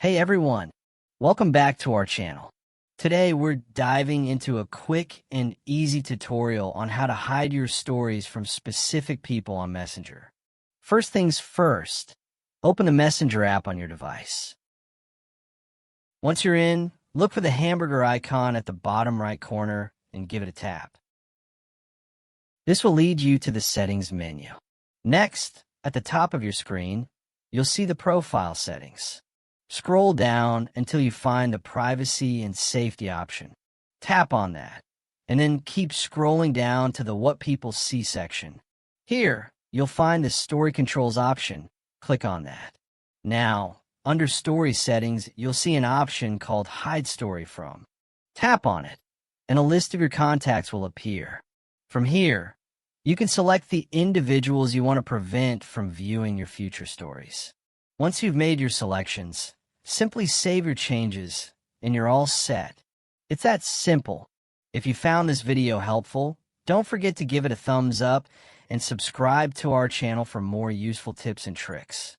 Hey everyone, welcome back to our channel. Today we're diving into a quick and easy tutorial on how to hide your stories from specific people on Messenger. First things first, open the Messenger app on your device. Once you're in, look for the hamburger icon at the bottom right corner and give it a tap. This will lead you to the settings menu. Next, at the top of your screen, you'll see the profile settings. Scroll down until you find the privacy and safety option. Tap on that, and then keep scrolling down to the What People See section. Here, you'll find the Story Controls option. Click on that. Now, under Story Settings, you'll see an option called Hide Story From. Tap on it, and a list of your contacts will appear. From here, you can select the individuals you want to prevent from viewing your future stories. Once you've made your selections, simply save your changes, and you're all set. It's that simple. If you found this video helpful, don't forget to give it a thumbs up and subscribe to our channel for more useful tips and tricks.